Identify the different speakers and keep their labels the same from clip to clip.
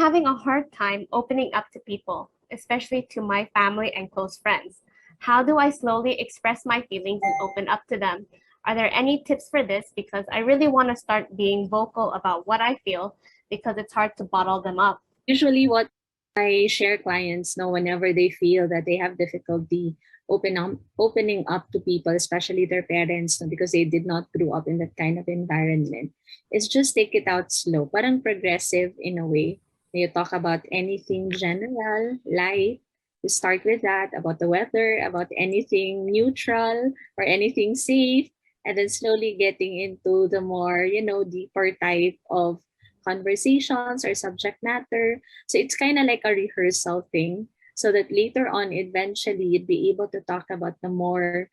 Speaker 1: having a hard time opening up to people, especially to my family and close friends. How do I slowly express my feelings and open up to them? Are there any tips for this? Because I really want to start being vocal about what I feel because it's hard to bottle them up.
Speaker 2: Usually what I share clients know whenever they feel that they have difficulty opening up to people, especially their parents, no, because they did not grow up in that kind of environment, is just take it out slow. Parang progressive in a way. You talk about anything general, light. You start with that, about the weather, about anything neutral or anything safe, and then slowly getting into the more, deeper type of conversations or subject matter. So it's kind of like a rehearsal thing so that later on, eventually, you'd be able to talk about the more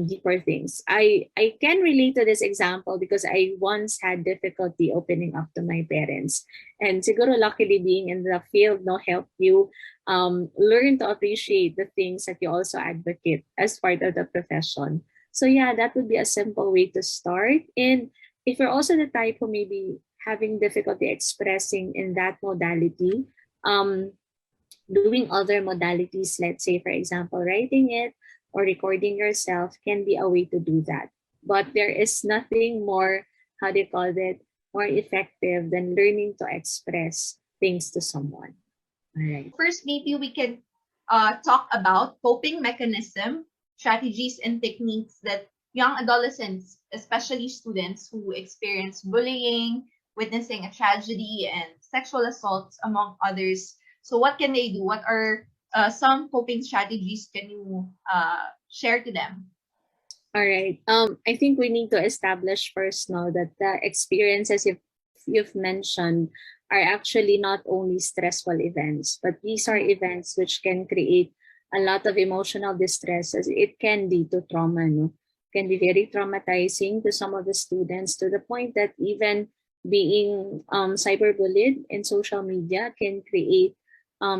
Speaker 2: deeper things. I can relate to this example because I once had difficulty opening up to my parents. And siguro luckily being in the field no help you learn to appreciate the things that you also advocate as part of the profession. So yeah, that would be a simple way to start. And if you're also the type who maybe having difficulty expressing in that modality, um, doing other modalities, let's say, for example, writing it or recording yourself can be a way to do that. But there is nothing more, how do you call it, more effective than learning to express things to someone. All right.
Speaker 3: First, maybe we can talk about coping mechanism, strategies, and techniques that young adolescents, especially students who experience bullying, witnessing a tragedy, and sexual assaults, among others. So, what can they do? What are some coping strategies can you share to them?
Speaker 2: All right. I think we need to establish first now that the experiences you've mentioned are actually not only stressful events, but these are events which can create a lot of emotional distress as it can lead to trauma. No? Can be very traumatizing to some of the students to the point that even being cyberbullied in social media can create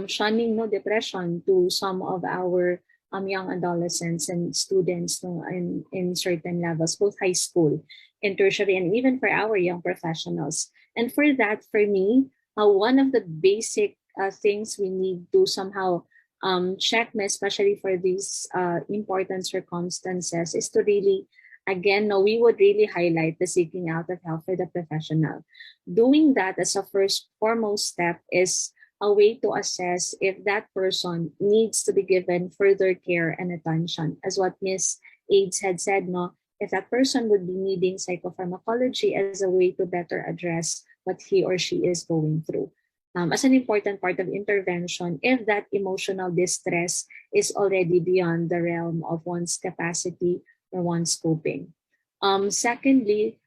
Speaker 2: shunning no depression to some of our young adolescents and students no, in certain levels, both high school and tertiary, and even for our young professionals. And for that, for me, one of the basic things we need to somehow check, especially for these important circumstances, is to really, again, no, we would really highlight the seeking out of help for the professional. Doing that as a first foremost step is a way to assess if that person needs to be given further care and attention. As what Miss AIDS had said, no, if that person would be needing psychopharmacology as a way to better address what he or she is going through. As an important part of intervention, if that emotional distress is already beyond the realm of one's capacity or one's coping. Secondly,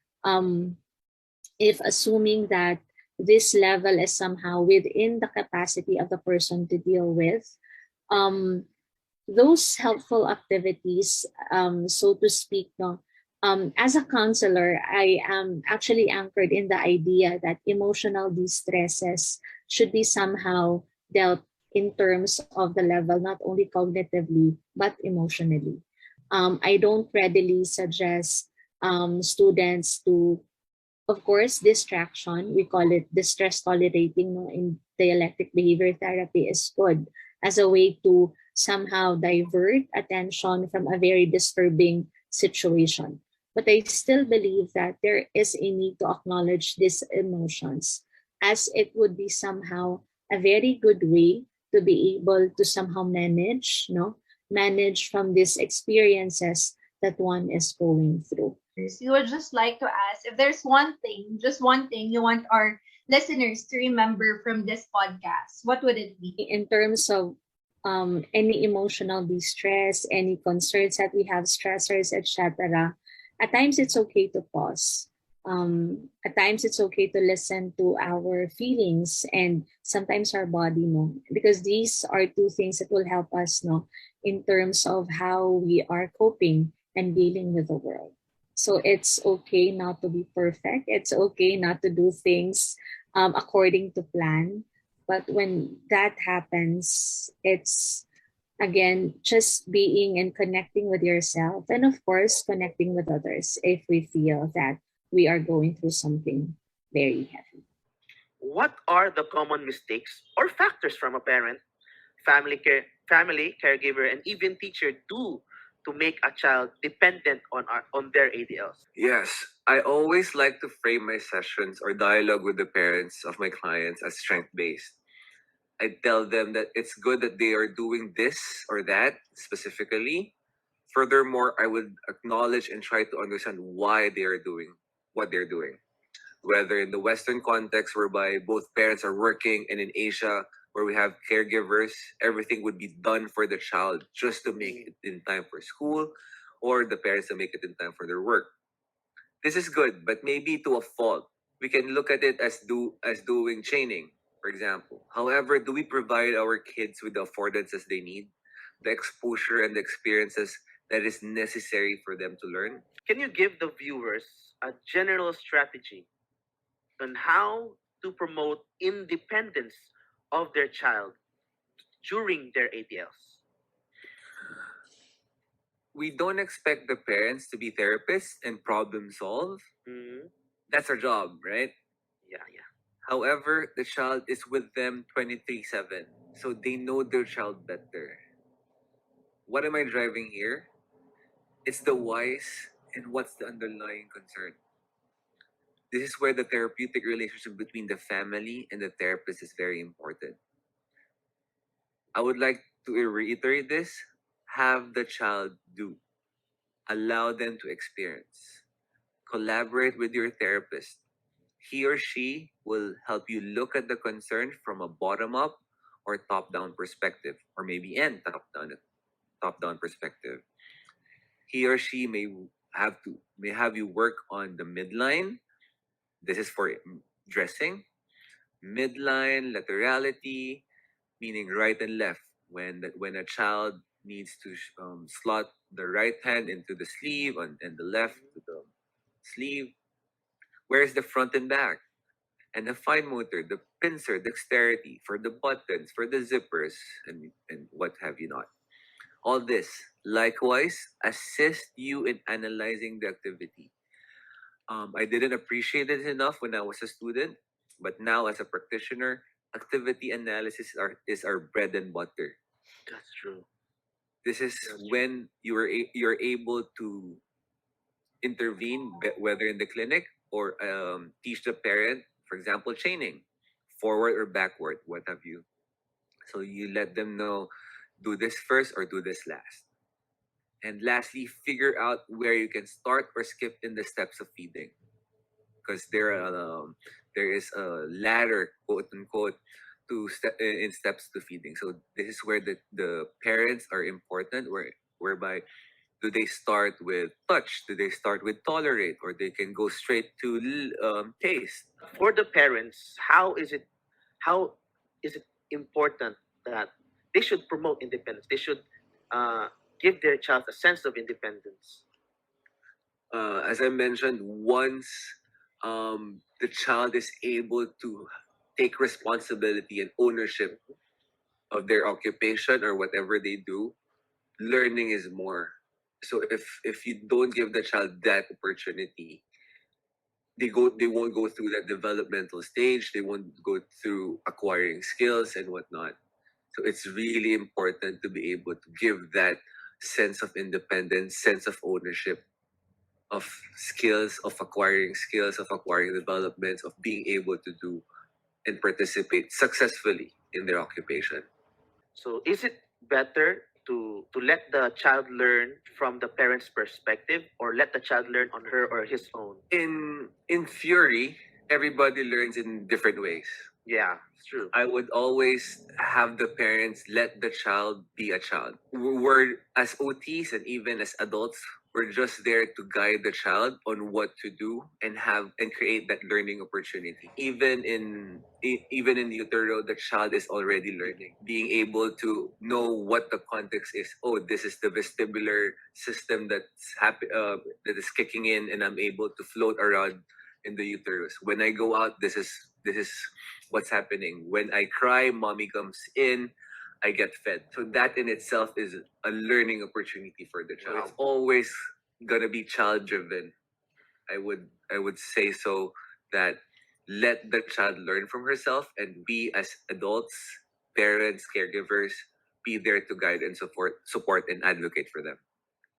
Speaker 2: if assuming that this level is somehow within the capacity of the person to deal with, um, those helpful activities, so to speak, no, as a counselor, I am actually anchored in the idea that emotional distresses should be somehow dealt in terms of the level, not only cognitively, but emotionally. I don't readily suggest students to, of course, distraction, we call it distress tolerating no, in dialectic behavior therapy is good as a way to somehow divert attention from a very disturbing situation. But I still believe that there is a need to acknowledge these emotions as it would be somehow a very good way to be able to somehow manage, no, manage from these experiences that one is going through.
Speaker 3: You would just like to ask if there's one thing, just one thing you want our listeners to remember from this podcast, what would it be?
Speaker 2: In terms of any emotional distress, any concerns that we have, stressors, etc., at times it's okay to pause. At times it's okay to listen to our feelings and sometimes our body, no, because these are two things that will help us, no, in terms of how we are coping and dealing with the world. So it's okay not to be perfect. It's okay not to do things according to plan. But when that happens, it's again just being and connecting with yourself and of course connecting with others if we feel that we are going through something very heavy.
Speaker 4: What are the common mistakes or factors from a parent, family, caregiver, and even teacher do to make a child dependent on their ADLs?
Speaker 5: Yes, I always like to frame my sessions or dialogue with the parents of my clients as strength based. I tell them that it's good that they are doing this or that specifically. Furthermore, I would acknowledge and try to understand why they are doing what they're doing. Whether in the Western context, whereby both parents are working, and in Asia, where we have caregivers, everything would be done for the child just to make it in time for school, or the parents to make it in time for their work. This is good, but maybe to a fault. We can look at it as doing training, for example. However, do we provide our kids with the affordances they need, the exposure and the experiences that is necessary for them to learn?
Speaker 4: Can you give the viewers a general strategy on how to promote independence of their child during their ADLs?
Speaker 5: We don't expect the parents to be therapists and problem solve.
Speaker 4: Mm,
Speaker 5: That's our job, right?
Speaker 4: yeah.
Speaker 5: However, the child is with them 23/7, so they know their child better. What am I driving here? It's the whys and what's the underlying concern. This is where the therapeutic relationship between the family and the therapist is very important. I would like to reiterate this. Have the child do. Allow them to experience. Collaborate with your therapist. He or she will help you look at the concern from a bottom up or top down perspective, or maybe and top down perspective. He or she may have you work on the midline. This is for dressing. Midline, laterality, meaning right and left. When a child needs to slot the right hand into the sleeve and the left to the sleeve. Where's the front and back? And the fine motor, the pincer, dexterity for the buttons, for the zippers, and what have you not. All this, likewise, assist you in analyzing the activity. I didn't appreciate it enough when I was a student, but now as a practitioner, activity analysis is our bread and butter.
Speaker 4: That's true.
Speaker 5: This is when you're able to intervene, whether in the clinic or teach the parent, for example, chaining, forward or backward, what have you. So you let them know, do this first or do this last. And lastly, figure out where you can start or skip in the steps of feeding, because there is a ladder, quote unquote, in steps to feeding. So this is where the parents are important, whereby do they start with touch? Do they start with tolerate, or they can go straight to taste?
Speaker 4: For the parents, how is it important that they should promote independence? They should uh, give their child a sense of independence.
Speaker 5: As I mentioned, once the child is able to take responsibility and ownership of their occupation or whatever they do, learning is more. So if you don't give the child that opportunity, they won't go through that developmental stage. They won't go through acquiring skills and whatnot. So it's really important to be able to give that sense of independence, sense of ownership, of skills, of acquiring developments, of being able to do and participate successfully in their occupation.
Speaker 4: So is it better to let the child learn from the parent's perspective, or let the child learn on her or his own?
Speaker 5: In theory, everybody learns in different ways.
Speaker 4: Yeah, it's true.
Speaker 5: I would always have the parents let the child be a child. We're as OTs and even as adults, we're just there to guide the child on what to do and create that learning opportunity. Even in utero, the child is already learning, being able to know what the context is. Oh, this is the vestibular system that is kicking in, and I'm able to float around in the uterus. When I go out, this is what's happening. When I cry, mommy comes in, I get fed. So that in itself is a learning opportunity for the child. It's always gonna be child driven. I would say so that Let the child learn from herself, and we as adults, parents, caregivers, be there to guide and support and advocate for them.